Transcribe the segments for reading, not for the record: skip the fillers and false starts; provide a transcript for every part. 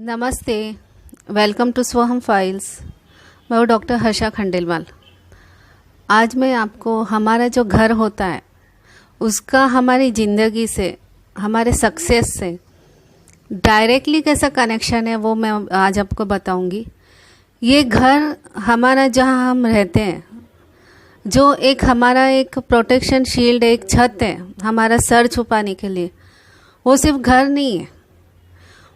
नमस्ते। Welcome to स्वहम files. मैं हूँ डॉक्टर हर्षा खंडेलवाल। आज मैं आपको हमारा जो घर होता है उसका हमारी ज़िंदगी से, हमारे सक्सेस से डायरेक्टली कैसा कनेक्शन है वो मैं आज आपको बताऊंगी। ये घर हमारा जहाँ हम रहते हैं, जो एक हमारा एक प्रोटेक्शन शील्ड, एक छत है हमारा सर छुपाने के लिए, वो सिर्फ घर नहीं है,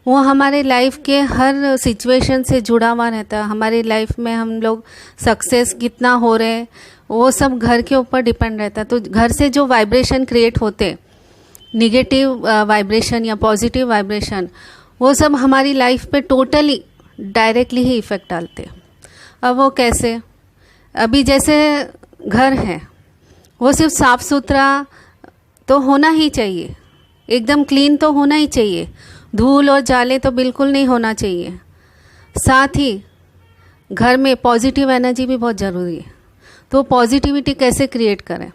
वो हमारे लाइफ के हर सिचुएशन से जुड़ा हुआ रहता है। हमारी लाइफ में हम लोग सक्सेस कितना हो रहे हैं वो सब घर के ऊपर डिपेंड रहता है। तो घर से जो वाइब्रेशन क्रिएट होते, निगेटिव वाइब्रेशन या पॉजिटिव वाइब्रेशन, वो सब हमारी लाइफ पे टोटली डायरेक्टली ही इफ़ेक्ट डालते। अब वो कैसे? अभी जैसे घर है वो सिर्फ साफ़ सुथरा तो होना ही चाहिए, एकदम क्लीन तो होना ही चाहिए, धूल और जाले तो बिल्कुल नहीं होना चाहिए। साथ ही घर में पॉजिटिव एनर्जी भी बहुत ज़रूरी है। तो पॉजिटिविटी कैसे क्रिएट करें?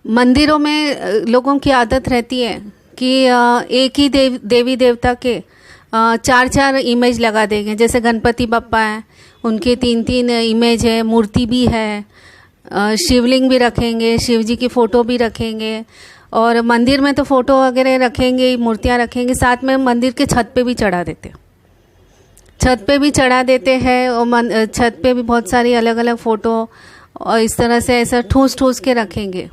मंदिरों में लोगों की आदत रहती है कि एक ही देवी देवता के चार चार इमेज लगा देंगे। जैसे गणपति बप्पा हैं, उनके तीन तीन इमेज है, मूर्ति भी है, शिवलिंग भी रखेंगे, शिव जी की फ़ोटो भी रखेंगे, और मंदिर में तो फ़ोटो वगैरह रखेंगे, मूर्तियाँ रखेंगे, साथ में मंदिर के छत पे भी चढ़ा देते, छत पे भी चढ़ा देते हैं। और छत पे भी बहुत सारी अलग अलग फ़ोटो और इस तरह से ऐसा ठूस ठूस के रखेंगे।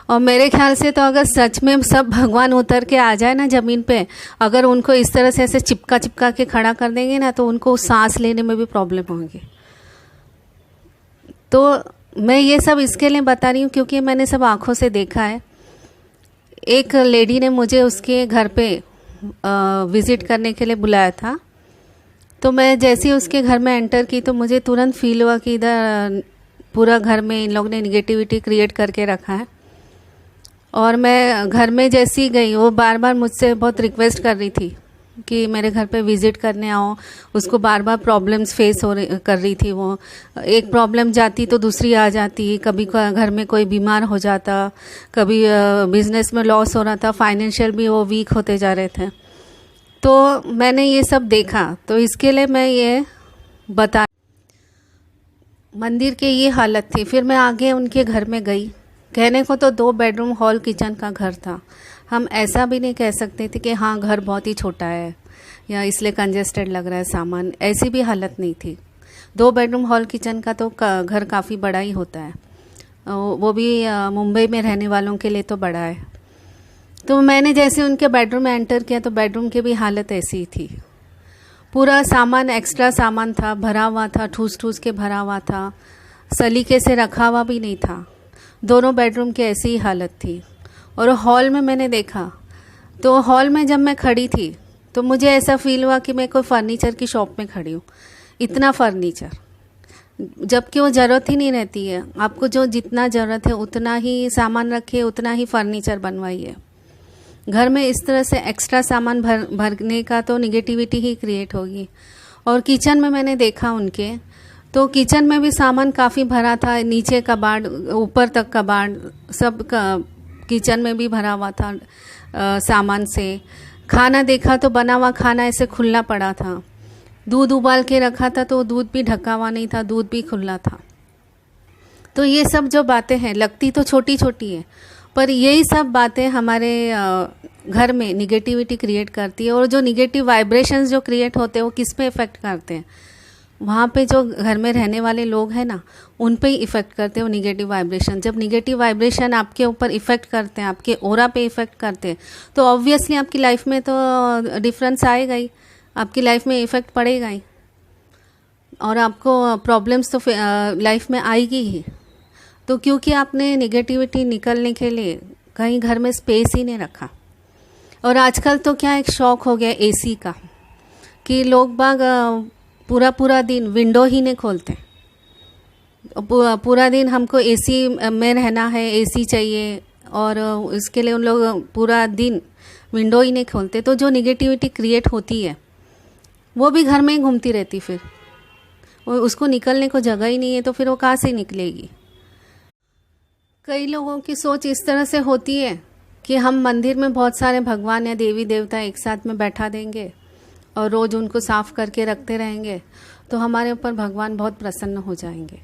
और मेरे ख्याल से तो अगर सच में सब भगवान उतर के आ जाए ना ज़मीन पे, अगर उनको इस तरह से ऐसे चिपका चिपका के खड़ा कर देंगे ना, तो उनको सांस लेने में भी प्रॉब्लम होगी। तो मैं ये सब इसके लिए बता रही हूँ क्योंकि मैंने सब आँखों से देखा है। एक लेडी ने मुझे उसके घर पे विज़िट करने के लिए बुलाया था। तो मैं जैसे ही उसके घर में एंटर की तो मुझे तुरंत फील हुआ कि इधर पूरा घर में इन लोगों ने निगेटिविटी क्रिएट करके रखा है। और मैं घर में जैसी गई, वो बार बार मुझसे बहुत रिक्वेस्ट कर रही थी कि मेरे घर पे विज़िट करने आओ। उसको बार बार प्रॉब्लम्स फेस कर रही थी। वो एक प्रॉब्लम जाती तो दूसरी आ जाती, कभी घर में कोई बीमार हो जाता, कभी बिजनेस में लॉस हो रहा था, फाइनेंशियल भी वो वीक होते जा रहे थे। तो मैंने ये सब देखा, तो इसके लिए मैं ये बता, मंदिर की ये हालत थी। फिर मैं आगे उनके घर में गई। कहने को तो 2 बेडरूम हॉल किचन का घर था। हम ऐसा भी नहीं कह सकते थे कि हाँ घर बहुत ही छोटा है या इसलिए कंजेस्टेड लग रहा है सामान, ऐसी भी हालत नहीं थी। 2 बेडरूम हॉल किचन का तो घर काफ़ी बड़ा ही होता है, वो भी मुंबई में रहने वालों के लिए तो बड़ा है। तो मैंने जैसे उनके बेडरूम में एंटर किया तो बेडरूम की भी हालत ऐसी ही थी। पूरा सामान, एक्स्ट्रा सामान था, भरा हुआ था, ठूस ठूस के भरा हुआ था, सलीके से रखा हुआ भी नहीं था। दोनों बेडरूम की ऐसी ही हालत थी। और हॉल में मैंने देखा, तो हॉल में जब मैं खड़ी थी तो मुझे ऐसा फील हुआ कि मैं कोई फर्नीचर की शॉप में खड़ी हूँ। इतना फर्नीचर, जबकि वो ज़रूरत ही नहीं रहती है। आपको जो जितना ज़रूरत है उतना ही सामान रखिए, उतना ही फर्नीचर बनवाइए। घर में इस तरह से एक्स्ट्रा सामान भरने का तो निगेटिविटी ही क्रिएट होगी। और किचन में मैंने देखा उनके, तो किचन में भी सामान काफ़ी भरा था, नीचे कबाड़, ऊपर तक कबाड़, सब किचन में भी भरा हुआ था सामान से। खाना देखा तो बना हुआ खाना ऐसे खुला पड़ा था। दूध उबाल के रखा था तो दूध भी ढका हुआ नहीं था, दूध भी खुला था। तो ये सब जो बातें हैं लगती तो छोटी छोटी है, पर यही सब बातें हमारे घर में निगेटिविटी क्रिएट करती है। और जो निगेटिव वाइब्रेशंस जो क्रिएट होते हैं वो किस पे इफ़ेक्ट करते हैं? वहाँ पे जो घर में रहने वाले लोग हैं ना, उन पे ही इफ़ेक्ट करते हैं वो निगेटिव वाइब्रेशन। जब निगेटिव वाइब्रेशन आपके ऊपर इफ़ेक्ट करते हैं, आपके ऑरा पे इफ़ेक्ट करते हैं, तो ऑब्वियसली आपकी लाइफ में तो डिफरेंस आएगा ही, आपकी लाइफ में इफ़ेक्ट पड़ेगा ही, और आपको प्रॉब्लम्स तो लाइफ में आएगी ही। तो क्योंकि आपने निगेटिविटी निकलने के लिए कहीं घर में स्पेस ही नहीं रखा। और आजकल तो क्या एक शौक हो गया एसी का, कि लोग बाग पूरा पूरा दिन विंडो ही नहीं खोलते। पूरा दिन हमको एसी में रहना है, एसी चाहिए, और इसके लिए उन लोग पूरा दिन विंडो ही नहीं खोलते। तो जो निगेटिविटी क्रिएट होती है वो भी घर में ही घूमती रहती, फिर उसको निकलने को जगह ही नहीं है, तो फिर वो कहाँ से निकलेगी? कई लोगों की सोच इस तरह से होती है कि हम मंदिर में बहुत सारे भगवान या देवी देवता एक साथ में बैठा देंगे और रोज़ उनको साफ़ करके रखते रहेंगे तो हमारे ऊपर भगवान बहुत प्रसन्न हो जाएंगे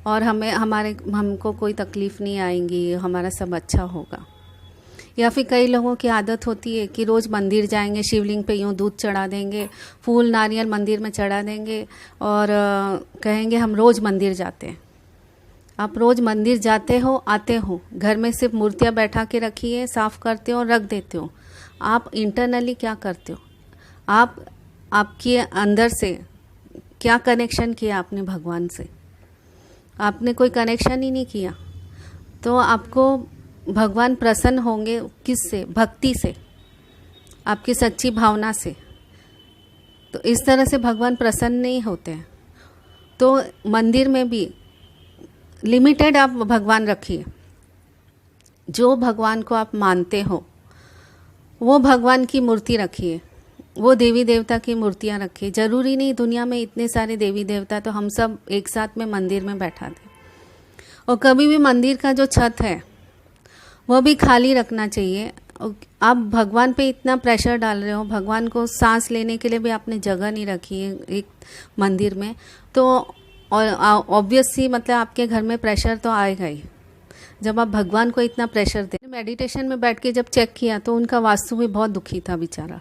और हमको कोई तकलीफ़ नहीं आएंगी, हमारा सब अच्छा होगा। या फिर कई लोगों की आदत होती है कि रोज़ मंदिर जाएंगे, शिवलिंग पे यूँ दूध चढ़ा देंगे, फूल नारियल मंदिर में चढ़ा देंगे और कहेंगे हम रोज़ मंदिर जाते हैं। आप रोज़ मंदिर जाते हो, आते हो, घर में सिर्फ मूर्तियाँ बैठा के रखिए, साफ़ करते हो और रख देते हो। आप इंटरनली क्या करते हो? आपके अंदर से क्या कनेक्शन किया आपने भगवान से? आपने कोई कनेक्शन ही नहीं किया तो आपको भगवान प्रसन्न होंगे किससे? भक्ति से, आपकी सच्ची भावना से। तो इस तरह से भगवान प्रसन्न नहीं होते हैं। तो मंदिर में भी लिमिटेड आप भगवान रखिए। जो भगवान को आप मानते हो वो भगवान की मूर्ति रखिए, वो देवी देवता की मूर्तियाँ रखिए। ज़रूरी नहीं दुनिया में इतने सारे देवी देवता तो हम सब एक साथ में मंदिर में बैठा दें। और कभी भी मंदिर का जो छत है वो भी खाली रखना चाहिए। आप भगवान पे इतना प्रेशर डाल रहे हो, भगवान को सांस लेने के लिए भी आपने जगह नहीं रखी है एक मंदिर में, तो और ऑब्वियस सी मतलब आपके घर में प्रेशर तो आएगा ही जब आप भगवान को इतना प्रेशर दें। मेडिटेशन में बैठ के जब चेक किया तो उनका वास्तु भी बहुत दुखी था बेचारा,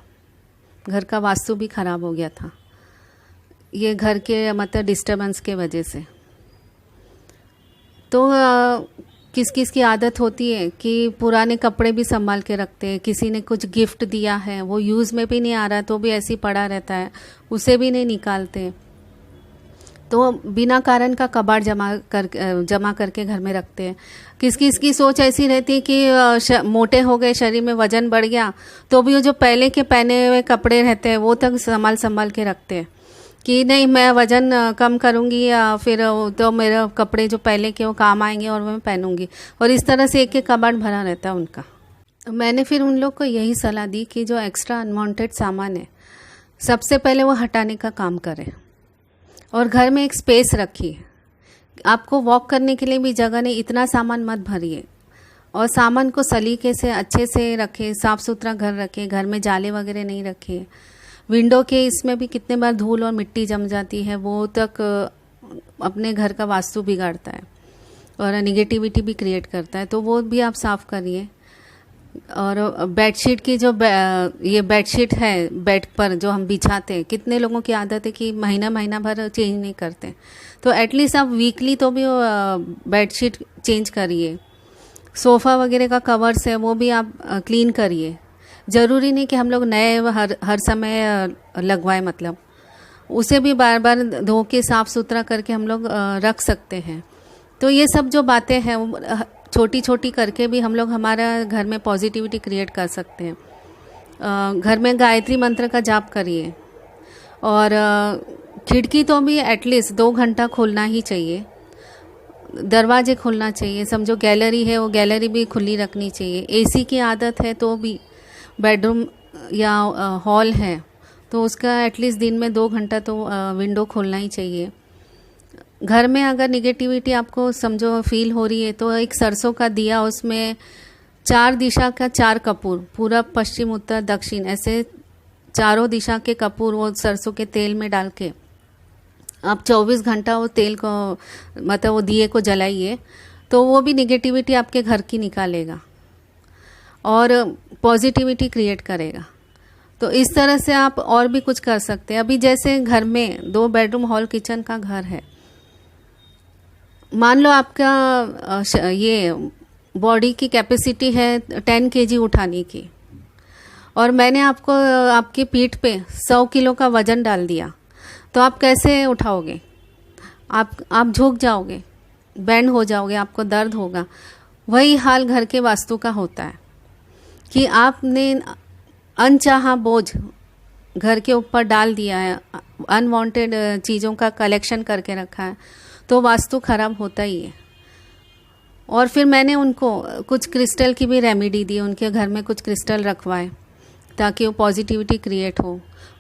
घर का वास्तु भी ख़राब हो गया था ये घर के मतलब डिस्टर्बेंस के वजह से। तो किस किस की आदत होती है कि पुराने कपड़े भी संभाल के रखते हैं, किसी ने कुछ गिफ्ट दिया है वो यूज़ में भी नहीं आ रहा तो भी ऐसे ही पड़ा रहता है, उसे भी नहीं निकालते। तो बिना कारण का कबाड़ जमा करके घर में रखते हैं। किस किस की सोच ऐसी रहती है कि मोटे हो गए, शरीर में वजन बढ़ गया तो भी वो जो पहले के पहने हुए कपड़े रहते हैं वो तक संभाल के रखते हैं कि नहीं मैं वज़न कम करूँगी या फिर तो मेरे कपड़े जो पहले के वो काम आएंगे और मैं पहनूँगी। और इस तरह से एक एक कबाड़ भरा रहता है उनका। मैंने फिर उन लोग को यही सलाह दी कि जो एक्स्ट्रा अनवांटेड सामान है सबसे पहले वो हटाने का काम करें और घर में एक स्पेस रखिए। आपको वॉक करने के लिए भी जगह नहीं, इतना सामान मत भरिए और सामान को सलीके से अच्छे से रखें, साफ़ सुथरा घर रखें, घर में जाले वगैरह नहीं रखें। विंडो के इसमें भी कितने बार धूल और मिट्टी जम जाती है, वो तक अपने घर का वास्तु बिगाड़ता है और निगेटिविटी भी क्रिएट करता है, तो वो भी आप साफ़ करिए। और बेडशीट की जो ये बेडशीट है बेड पर जो हम बिछाते हैं, कितने लोगों की आदत है कि महीना भर चेंज नहीं करते, तो एटलीस्ट आप वीकली तो भी बेडशीट चेंज करिए। सोफ़ा वगैरह का कवर्स है वो भी आप क्लीन करिए। ज़रूरी नहीं कि हम लोग नए हर समय लगवाएं, मतलब उसे भी बार बार धो के साफ़ सुथरा करके हम लोग रख सकते हैं। तो ये सब जो बातें हैं छोटी छोटी करके भी हम लोग हमारा घर में पॉजिटिविटी क्रिएट कर सकते हैं। घर में गायत्री मंत्र का जाप करिए और खिड़की तो भी एटलीस्ट 2 घंटा खोलना ही चाहिए, दरवाजे खोलना चाहिए। समझो गैलरी है वो गैलरी भी खुली रखनी चाहिए। एसी की आदत है तो भी बेडरूम या हॉल है तो उसका एटलीस्ट दिन में 2 घंटा तो विंडो खोलना ही चाहिए। घर में अगर निगेटिविटी आपको समझो फील हो रही है तो एक सरसों का दिया, उसमें 4 दिशा का 4 कपूर, पूरब पश्चिम उत्तर दक्षिण ऐसे चारों दिशा के कपूर वो सरसों के तेल में डाल के आप 24 घंटा वो तेल को मतलब वो दिए को जलाइए, तो वो भी निगेटिविटी आपके घर की निकालेगा और पॉजिटिविटी क्रिएट करेगा। तो इस तरह से आप और भी कुछ कर सकते हैं। अभी जैसे घर में 2 बेडरूम हॉल किचन का घर है, मान लो आपका ये बॉडी की कैपेसिटी है 10 kg उठाने की और मैंने आपको आपकी पीठ पे 100 किलो का वज़न डाल दिया, तो आप कैसे उठाओगे? आप झुक जाओगे, बैंड हो जाओगे, आपको दर्द होगा। वही हाल घर के वास्तु का होता है कि आपने अनचाहा बोझ घर के ऊपर डाल दिया है, अनवांटेड चीज़ों का कलेक्शन करके रखा है, तो वास्तु खराब होता ही है। और फिर मैंने उनको कुछ क्रिस्टल की भी रेमेडी दी, उनके घर में कुछ क्रिस्टल रखवाए ताकि वो पॉजिटिविटी क्रिएट हो।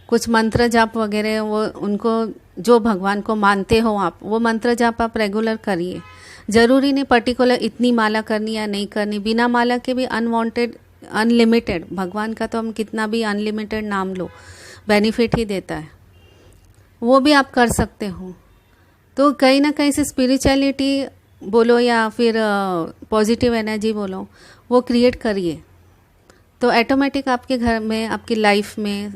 कुछ मंत्र जाप वगैरह वो उनको जो भगवान को मानते हो आप, वो मंत्र जाप आप रेगुलर करिए। ज़रूरी नहीं पर्टिकुलर इतनी माला करनी या नहीं करनी, बिना माला के भी अनवांटेड अनलिमिटेड, भगवान का तो हम कितना भी अनलिमिटेड नाम लो, बेनिफिट ही देता है, वो भी आप कर सकते हो। तो कहीं ना कहीं से स्पिरिचुअलिटी बोलो या फिर पॉजिटिव एनर्जी बोलो, वो क्रिएट करिए, तो ऑटोमेटिक आपके घर में, आपकी लाइफ में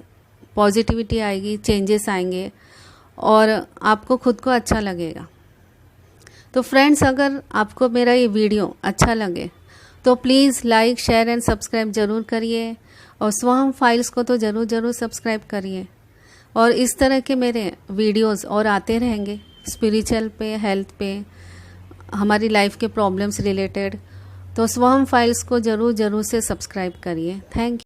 पॉजिटिविटी आएगी, चेंजेस आएंगे और आपको खुद को अच्छा लगेगा। तो फ्रेंड्स, अगर आपको मेरा ये वीडियो अच्छा लगे तो please like, share and subscribe ज़रूर करिए, और स्वहम फाइल्स को तो ज़रूर सब्सक्राइब करिए। और इस तरह के मेरे वीडियोस और आते रहेंगे, स्पिरिचुअल पे, हेल्थ पे, हमारी लाइफ के प्रॉब्लम्स रिलेटेड। तो स्वहम फाइल्स को ज़रूर से सब्सक्राइब करिए। Thank you.